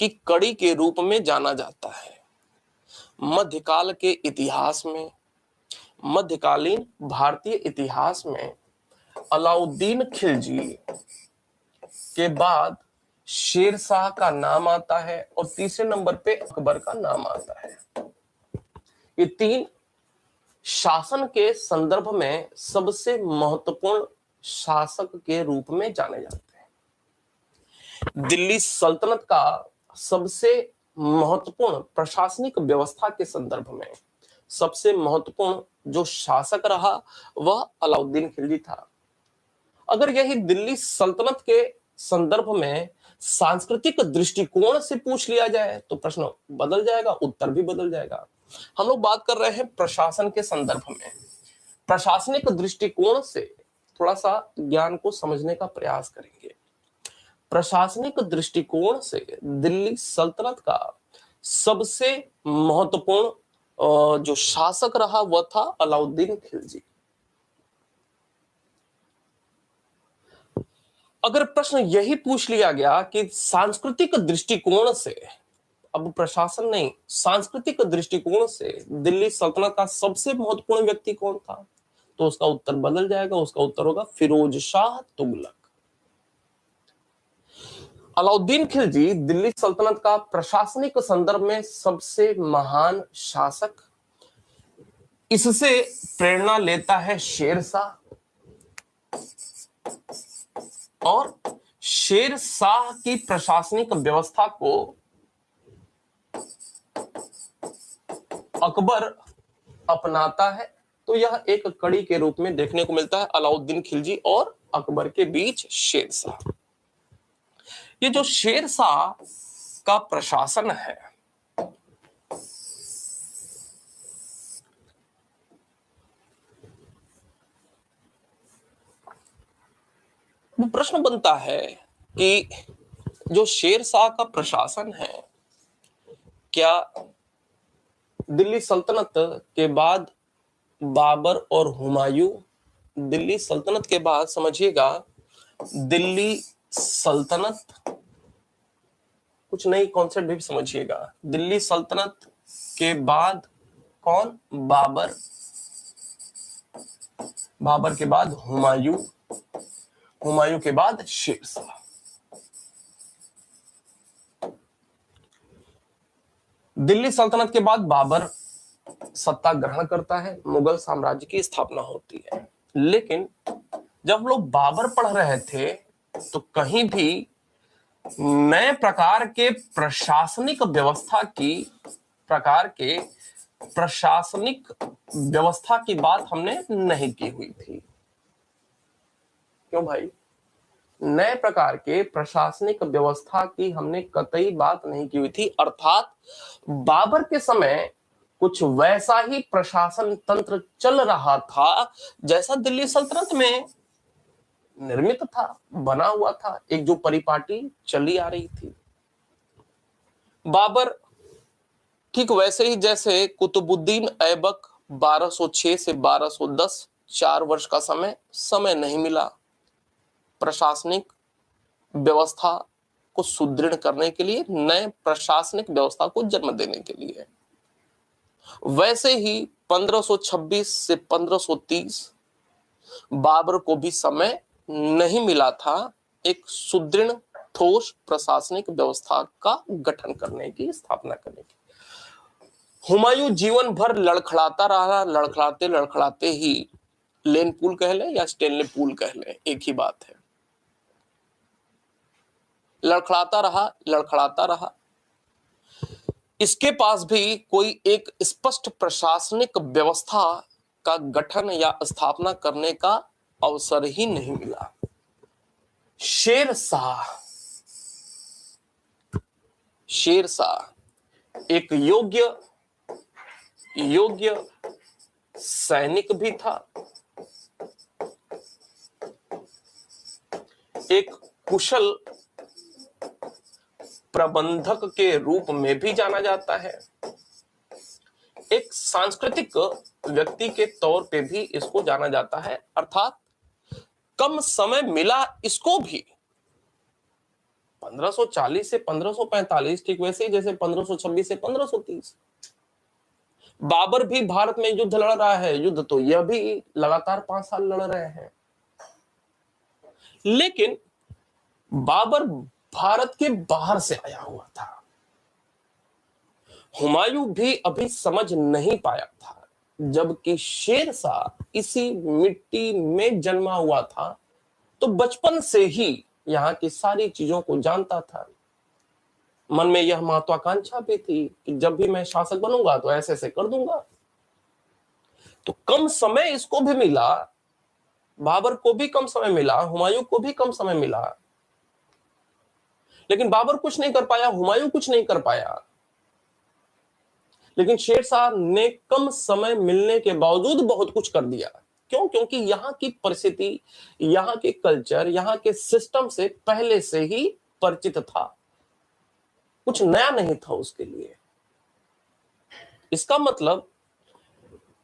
की कड़ी के रूप में जाना जाता है। मध्यकाल के इतिहास में, मध्यकालीन भारतीय इतिहास में अलाउद्दीन खिलजी के बाद शेरशाह का नाम आता है और तीसरे नंबर पे अकबर का नाम आता है। ये तीन शासन के संदर्भ में सबसे महत्वपूर्ण शासक के रूप में जाने जाते हैं। दिल्ली सल्तनत का सबसे महत्वपूर्ण प्रशासनिक व्यवस्था के संदर्भ में सबसे महत्वपूर्ण जो शासक रहा वह अलाउद्दीन खिलजी था। अगर यही दिल्ली सल्तनत के संदर्भ में सांस्कृतिक दृष्टिकोण से पूछ लिया जाए तो प्रश्न बदल जाएगा, उत्तर भी बदल जाएगा। हम लोग बात कर रहे हैं प्रशासन के संदर्भ में। प्रशासनिक दृष्टिकोण से थोड़ा सा ज्ञान को समझने का प्रयास करेंगे। प्रशासनिक दृष्टिकोण से दिल्ली सल्तनत का सबसे महत्वपूर्ण जो शासक रहा वह था अलाउद्दीन खिलजी। अगर प्रश्न यही पूछ लिया गया कि सांस्कृतिक दृष्टिकोण से, अब प्रशासन नहीं, सांस्कृतिक दृष्टिकोण से दिल्ली सल्तनत का सबसे महत्वपूर्ण व्यक्ति कौन था, तो उसका उत्तर बदल जाएगा। उसका उत्तर होगा फिरोज शाह तुगलक। अलाउद्दीन खिलजी दिल्ली सल्तनत का प्रशासनिक संदर्भ में सबसे महान शासक। इससे प्रेरणा लेता है शेरशाह और शेरशाह की प्रशासनिक व्यवस्था को अकबर अपनाता है। तो यह एक कड़ी के रूप में देखने को मिलता है अलाउद्दीन खिलजी और अकबर के बीच शेरशाह। ये जो शेरशाह का प्रशासन है वो प्रश्न बनता है कि जो शेरशाह का प्रशासन है क्या दिल्ली सल्तनत के बाद बाबर और हुमायूं, दिल्ली सल्तनत के बाद समझिएगा दिल्ली सल्तनत, कुछ नई कॉन्सेप्ट भी समझिएगा। दिल्ली सल्तनत के बाद कौन? बाबर, बाबर के बाद हुमायूं, हुमायूं के बाद शेरशाह। दिल्ली सल्तनत के बाद बाबर सत्ता ग्रहण करता है, मुगल साम्राज्य की स्थापना होती है। लेकिन जब लोग बाबर पढ़ रहे थे तो कहीं भी नए प्रकार के प्रशासनिक व्यवस्था की बात हमने नहीं की हुई थी। क्यों भाई? नए प्रकार के प्रशासनिक व्यवस्था की हमने कतई बात नहीं की हुई थी। अर्थात बाबर के समय कुछ वैसा ही प्रशासन तंत्र चल रहा था जैसा दिल्ली सल्तनत में निर्मित था, बना हुआ था, एक जो परिपाटी चली आ रही थी। बाबर ठीक वैसे ही जैसे कुतुबुद्दीन ऐबक 1206 से 1210 4 वर्ष का समय नहीं मिला प्रशासनिक व्यवस्था को सुदृढ़ करने के लिए, नए प्रशासनिक व्यवस्था को जन्म देने के लिए। वैसे ही 1526 से 1530 बाबर को भी समय नहीं मिला था एक सुदृढ़ ठोस प्रशासनिक व्यवस्था का गठन करने की, स्थापना करने की। हुमायूं जीवन भर लड़खड़ाता रहा, लड़खड़ाते ही लेन पूल कह ले या स्टेनले पूल कह ले, एक ही बात है। लड़खड़ाता रहा। इसके पास भी कोई एक स्पष्ट प्रशासनिक व्यवस्था का गठन या स्थापना करने का अवसर ही नहीं मिला। शेरशाह एक योग्य सैनिक भी था, एक कुशल प्रबंधक के रूप में भी जाना जाता है, एक सांस्कृतिक व्यक्ति के तौर पे भी इसको जाना जाता है। अर्थात कम समय मिला इसको भी। 1540 से 1545 ठीक वैसे ही जैसे 1526 से 1530। बाबर भी भारत में युद्ध लड़ रहा है, युद्ध तो यह भी लगातार 5 साल लड़ रहे हैं, लेकिन बाबर भारत के बाहर से आया हुआ था। हुमायूं भी अभी समझ नहीं पाया था, जबकि शेरशाह इसी मिट्टी में जन्मा हुआ था, तो बचपन से ही यहां की सारी चीजों को जानता था। मन में यह महत्वाकांक्षा भी थी कि जब भी मैं शासक बनूंगा तो ऐसे ऐसे कर दूंगा। तो कम समय इसको भी मिला, बाबर को भी कम समय मिला, हुमायूं को भी कम समय मिला, लेकिन बाबर कुछ नहीं कर पाया, हुमायूं कुछ नहीं कर पाया। लेकिन शेरशाह ने कम समय मिलने के बावजूद बहुत कुछ कर दिया। क्यों? क्योंकि यहाँ की परिस्थिति, यहाँ के कल्चर, यहाँ के सिस्टम से पहले से ही परिचित था, कुछ नया नहीं था उसके लिए। इसका मतलब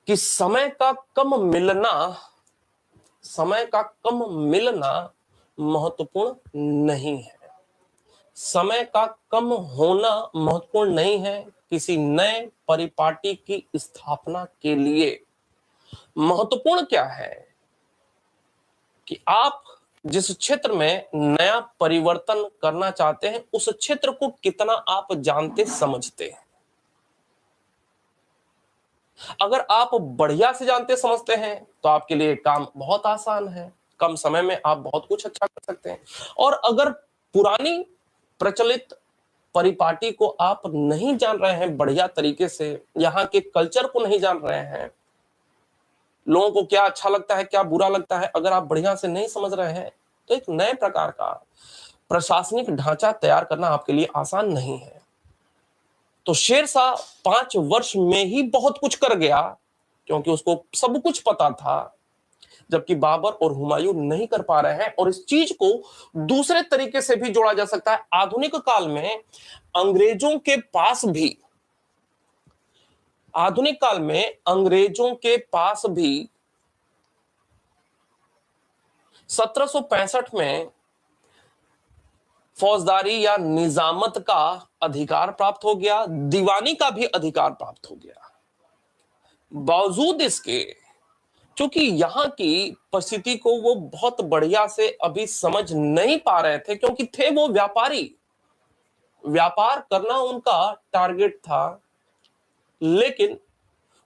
कि समय का कम मिलना महत्वपूर्ण नहीं है, समय का कम होना महत्वपूर्ण नहीं है किसी नए परिपाटी की स्थापना के लिए। महत्वपूर्ण क्या है कि आप जिस क्षेत्र में नया परिवर्तन करना चाहते हैं उस क्षेत्र को कितना आप जानते समझते हैं। अगर आप बढ़िया से जानते समझते हैं तो आपके लिए काम बहुत आसान है, कम समय में आप बहुत कुछ अच्छा कर सकते हैं। और अगर पुरानी प्रचलित परिपाटी को आप नहीं जान रहे हैं बढ़िया तरीके से, यहाँ के कल्चर को नहीं जान रहे हैं, लोगों को क्या अच्छा लगता है क्या बुरा लगता है अगर आप बढ़िया से नहीं समझ रहे हैं, तो एक नए प्रकार का प्रशासनिक ढांचा तैयार करना आपके लिए आसान नहीं है। तो शेरशाह 5 वर्ष में ही बहुत कुछ कर गया, क्योंकि उसको सब कुछ पता था, जबकि बाबर और हुमायूं नहीं कर पा रहे हैं। और इस चीज को दूसरे तरीके से भी जोड़ा जा सकता है। आधुनिक काल में अंग्रेजों के पास भी 1765 में फौजदारी या निजामत का अधिकार प्राप्त हो गया, दीवानी का भी अधिकार प्राप्त हो गया। बावजूद इसके, क्योंकि यहां की परिस्थिति को वो बहुत बढ़िया से अभी समझ नहीं पा रहे थे, क्योंकि थे वो व्यापारी, व्यापार करना उनका टारगेट था, लेकिन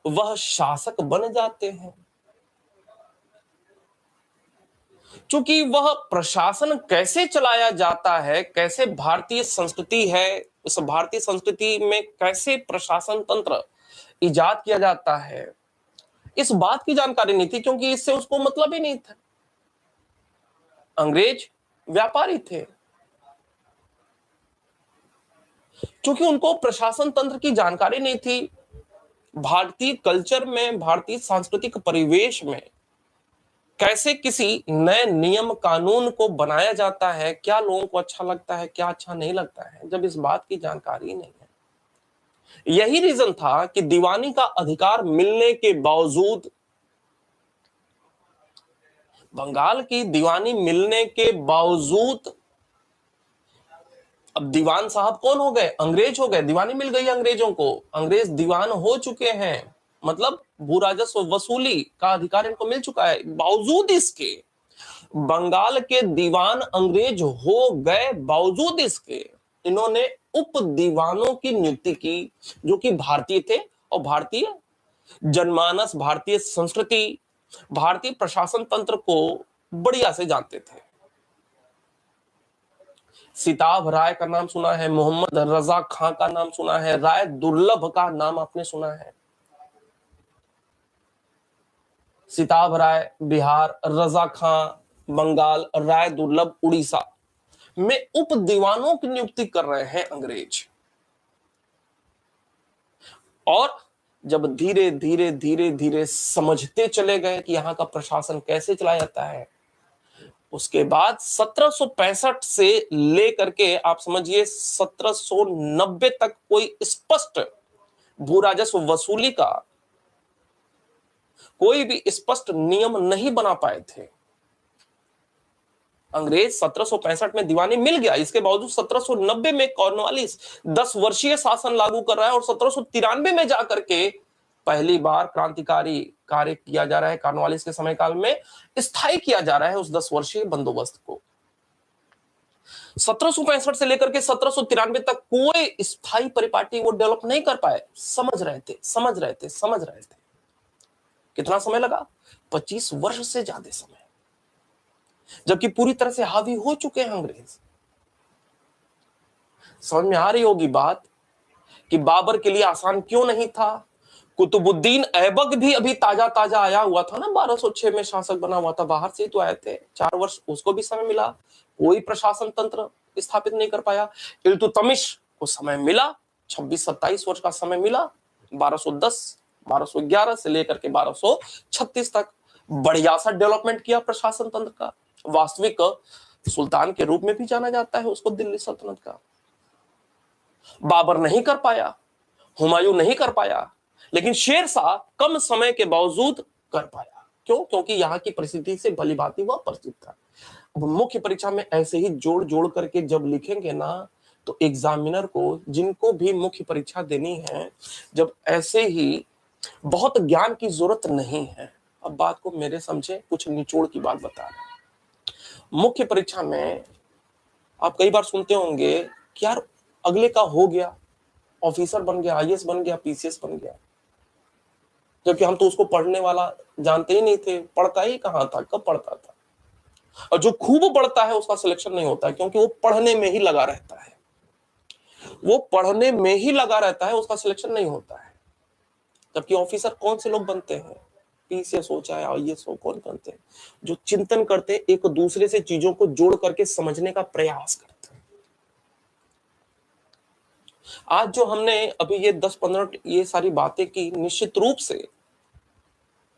वह शासक बन जाते हैं। क्योंकि वह प्रशासन कैसे चलाया जाता है, कैसे भारतीय संस्कृति है, उस भारतीय संस्कृति में कैसे प्रशासन तंत्र इजाद किया जाता है, इस बात की जानकारी नहीं थी, क्योंकि इससे उसको मतलब ही नहीं था। अंग्रेज व्यापारी थे, क्योंकि उनको प्रशासन तंत्र की जानकारी नहीं थी। भारतीय कल्चर में, भारतीय सांस्कृतिक परिवेश में कैसे किसी नए नियम कानून को बनाया जाता है, क्या लोगों को अच्छा लगता है क्या अच्छा नहीं लगता है, जब इस बात की जानकारी नहीं है। यही रीजन था कि दीवानी का अधिकार मिलने के बावजूद, बंगाल की दीवानी मिलने के बावजूद, अब दीवान साहब कौन हो गए? अंग्रेज हो गए। दीवानी मिल गई अंग्रेजों को, अंग्रेज दीवान हो चुके हैं, मतलब भू राजस्व वसूली का अधिकार इनको मिल चुका है। बावजूद इसके बंगाल के दीवान अंग्रेज हो गए, बावजूद इसके इन्होंने उप दीवानों की नियुक्ति की, जो कि भारतीय थे और भारतीय जनमानस, भारतीय संस्कृति, भारतीय प्रशासन तंत्र को बढ़िया से जानते थे। सिताब राय का नाम सुना है, मोहम्मद रजा खां का नाम सुना है, राय दुर्लभ का नाम आपने सुना है। सिताब राय बिहार, रजा खां बंगाल, राय दुर्लभ उड़ीसा में उप दीवानों की नियुक्ति कर रहे हैं अंग्रेज। और जब धीरे धीरे धीरे धीरे समझते चले गए कि यहां का प्रशासन कैसे चलाया जाता है, उसके बाद 1765 से लेकर के आप समझिए 1790 तक कोई स्पष्ट भू राजस्व वसूली का कोई भी स्पष्ट नियम नहीं बना पाए थे। अंग्रेज 1765 में दीवानी मिल गया, इसके बावजूद 1790 में कॉर्नवालिस 10 वर्षीय शासन लागू कर रहा है और 1793 में जाकर के पहली बार क्रांतिकारी कार्य किया जा रहा है। कॉर्नवालिस के समय काल में स्थायी किया जा रहा है उस 10 वर्षीय बंदोबस्त को। 1765 से लेकर के 1793 तक कोई स्थायी परिपाटी वो डेवलप नहीं कर पाए। समझ रहे थे। कितना समय लगा? 25 वर्ष से ज्यादा समय, जबकि पूरी तरह से हावी हो चुके हैं अंग्रेज। समझ में आ रही होगी बात कि बाबर के लिए आसान क्यों नहीं था। कुतुबुद्दीन ऐबक भी अभी ताजा आया हुआ था ना, 1206 में शासक बना हुआ था, बाहर से ही तो आए थे। 4 वर्ष उसको भी समय मिला, कोई प्रशासन तंत्र स्थापित नहीं कर पाया। इल्तुतमिश को समय मिला, 26-27 वर्ष का समय मिला, 1211 से लेकर के 1236 तक बढ़िया सा डेवलपमेंट किया प्रशासन तंत्र का। वास्तविक सुल्तान के रूप में भी जाना जाता है उसको दिल्ली सल्तनत का। बाबर नहीं कर पाया, हुमायूं नहीं कर पाया, लेकिन शेरशाह कम समय के बावजूद कर पाया। क्यों? क्योंकि यहाँ की परिस्थिति से भलीभांति वह परिचित था। अब मुख्य परीक्षा में ऐसे ही जोड़ करके जब लिखेंगे ना, तो एग्जामिनर को, जिनको भी मुख्य परीक्षा देनी है, जब ऐसे ही बहुत ज्ञान की जरूरत नहीं है। अब बात को मेरे समझे, कुछ निचोड़ की बात बता रहे हैं। मुख्य परीक्षा में आप कई बार सुनते होंगे कि यार अगले का हो गया, ऑफिसर बन गया, आईएएस बन गया, पीसीएस बन गया, जबकि हम तो उसको पढ़ने वाला जानते ही नहीं थे। पढ़ता ही कहां था, कब पढ़ता था। और जो खूब पढ़ता है उसका सिलेक्शन नहीं होता है, क्योंकि वो पढ़ने में ही लगा रहता है, उसका सिलेक्शन नहीं होता है। जबकि ऑफिसर कौन से लोग बनते हैं? पीसीएस हो चाहे आईएएस हो, कौन बनते हैं? जो चिंतन करते हैं, एक दूसरे से चीजों को जोड़ करके समझने का प्रयास करते हैं। आज जो हमने अभी ये 10-15 मिनट ये सारी बातें की, निश्चित रूप से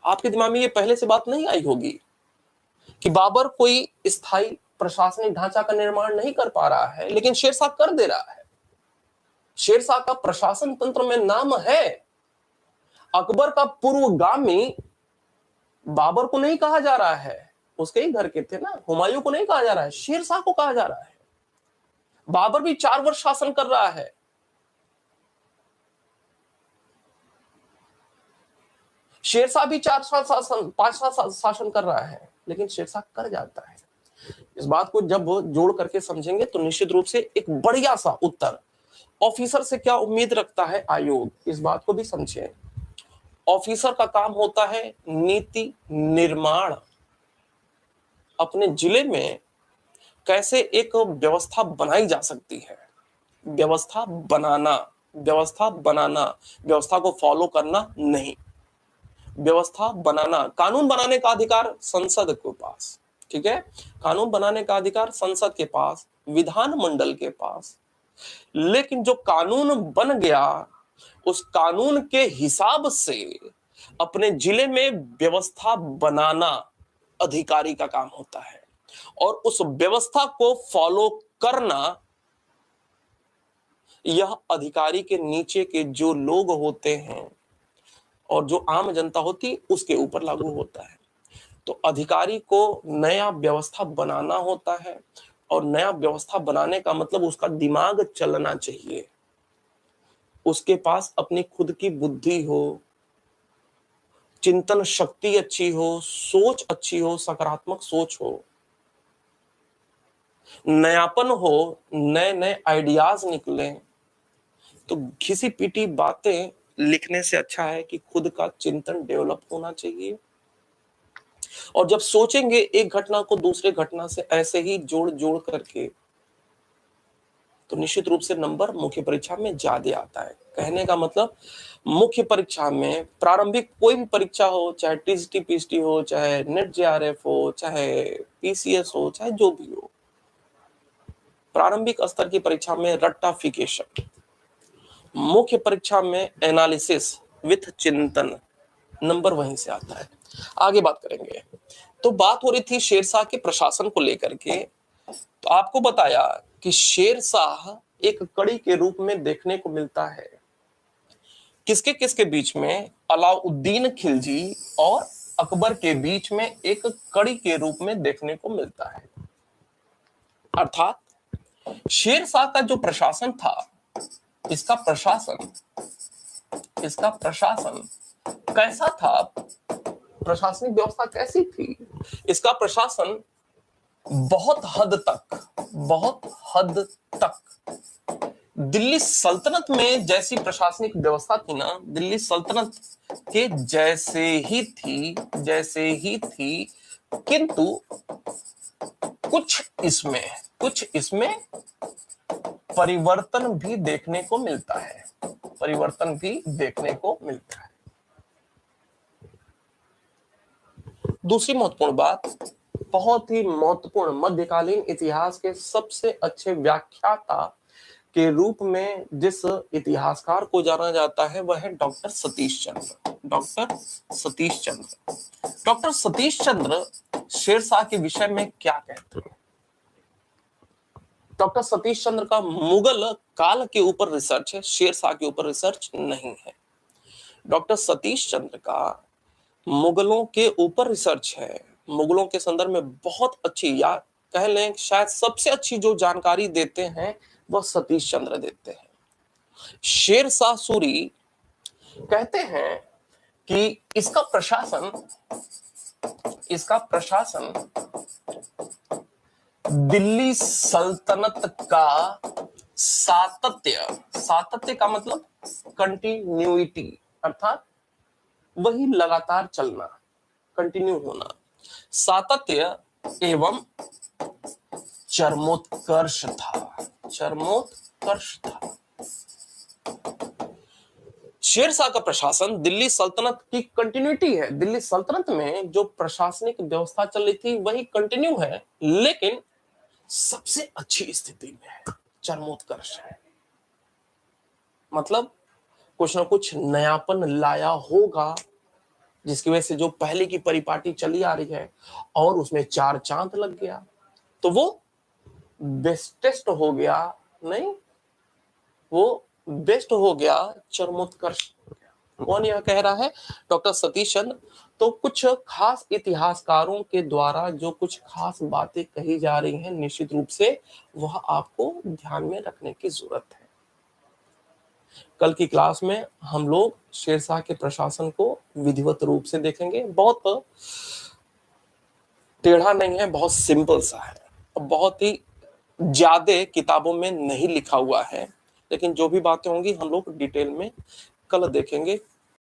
आपके दिमाग में ये पहले से बात नहीं आई होगी कि बाबर कोई स्थायी प्रशासनिक ढांचा का निर्माण नहीं कर पा रहा है, लेकिन शेरशाह कर दे रहा है। शेरशाह का प्रशासन तंत्र में नाम है। अकबर का पूर्वगामी बाबर को नहीं कहा जा रहा है, उसके ही घर के थे ना। हुमायूं को नहीं कहा जा रहा है, शेरशाह को कहा जा रहा है। बाबर भी 4 वर्ष शासन कर रहा है, शेरशाह भी 4 साल शासन, 5 साल शासन कर रहा है, लेकिन शेरशाह कर जाता है। इस बात को जब जोड़ करके समझेंगे तो निश्चित रूप से एक बढ़िया सा उत्तर। ऑफिसर से क्या उम्मीद रखता है आयोग, इस बात को भी समझें। ऑफिसर का काम होता है नीति निर्माण। अपने जिले में कैसे एक व्यवस्था बनाई जा सकती है, व्यवस्था बनाना, व्यवस्था को फॉलो करना नहीं, व्यवस्था बनाना। कानून बनाने का अधिकार संसद के पास, ठीक है, कानून बनाने का अधिकार संसद के पास, विधानमंडल के पास। लेकिन जो कानून बन गया, उस कानून के हिसाब से अपने जिले में व्यवस्था बनाना अधिकारी का काम होता है, और उस व्यवस्था को फॉलो करना यह अधिकारी के नीचे के जो लोग होते हैं और जो आम जनता होती, उसके ऊपर लागू होता है। तो अधिकारी को नया व्यवस्था बनाना होता है, और नया व्यवस्था बनाने का मतलब उसका दिमाग चलना चाहिए, उसके पास अपनी खुद की बुद्धि हो, चिंतन शक्ति अच्छी हो, सोच अच्छी हो, सकारात्मक सोच हो, नयापन हो, नए नए आइडियाज निकले। तो घिसी पीटी बातें लिखने से अच्छा है कि खुद का चिंतन डेवलप होना चाहिए। और जब सोचेंगे एक घटना को दूसरे घटना से ऐसे ही जोड़ करके, तो निश्चित रूप से नंबर मुख्य परीक्षा में ज्यादा आता है। कहने का मतलब, मुख्य परीक्षा में प्रारंभिक कोई भी परीक्षा हो, चाहे टीजीटी पीएचडी हो, चाहे नेट जेआरएफ हो, चाहे पीसीएस हो, चाहे जो भी हो, प्रारंभिक स्तर की परीक्षा में रट्टाफिकेशन, मुख्य परीक्षा में एनालिसिस विथ चिंतन, नंबर वहीं से आता है। आगे बात करेंगे। तो बात हो रही थी शेरशाह के प्रशासन को लेकर के। तो आपको बताया कि शेरशाह एक कड़ी के रूप में देखने को मिलता है। किसके किसके बीच में? अलाउद्दीन खिलजी और अकबर के बीच में एक कड़ी के रूप में देखने को मिलता है। अर्थात शेर शाह का जो प्रशासन था, इसका प्रशासन कैसा था, प्रशासनिक व्यवस्था कैसी थी? इसका प्रशासन बहुत हद तक दिल्ली सल्तनत में जैसी प्रशासनिक व्यवस्था थी ना, दिल्ली सल्तनत के जैसे ही थी, किंतु कुछ इसमें परिवर्तन भी देखने को मिलता है। दूसरी महत्वपूर्ण बात, बहुत ही महत्वपूर्ण, मध्यकालीन इतिहास के सबसे अच्छे व्याख्याता के रूप में जिस इतिहासकार को जाना जाता है वह है डॉक्टर सतीश चंद्र शेरशाह के विषय में क्या कहते हैं? डॉक्टर सतीश चंद्र का मुगल काल के ऊपर रिसर्च है, शेरशाह के ऊपर रिसर्च नहीं है। डॉक्टर सतीश चंद्र का मुगलों के ऊपर रिसर्च है। मुगलों के संदर्भ में बहुत अच्छी, या कह लें शायद सबसे अच्छी जो जानकारी देते हैं वह सतीश चंद्र देते हैं। शेरशाह सूरी कहते हैं कि इसका प्रशासन दिल्ली सल्तनत का सातत्य का मतलब कंटिन्यूटी, अर्थात वही लगातार चलना, कंटिन्यू होना, सातत्य एवं चरमोत्कर्ष था। शेरशाह का प्रशासन दिल्ली सल्तनत की कंटिन्यूटी है। दिल्ली सल्तनत में जो प्रशासनिक व्यवस्था चल रही थी वही कंटिन्यू है, लेकिन सबसे अच्छी स्थिति में है, चरमोत्कर्ष है। मतलब कुछ ना कुछ नयापन लाया होगा, जिसकी वजह से जो पहले की परिपाटी चली आ रही है और उसमें 4 चांद लग गया, तो वो बेस्टेस्ट हो गया, नहीं, वो बेस्ट हो गया, चरमोत्कर्ष हो गया। कौन यह कह रहा है? डॉक्टर सतीश चंद्र। तो कुछ खास इतिहासकारों के द्वारा जो कुछ खास बातें कही जा रही हैं, निश्चित रूप से वह आपको ध्यान में रखने की जरूरत है। कल की क्लास में हम लोग शेरशाह के प्रशासन को विधिवत रूप से देखेंगे। बहुत टेढ़ा नहीं है, बहुत सिंपल सा है, बहुत ही ज्यादा किताबों में नहीं लिखा हुआ है, लेकिन जो भी बातें होंगी हम लोग डिटेल में कल देखेंगे।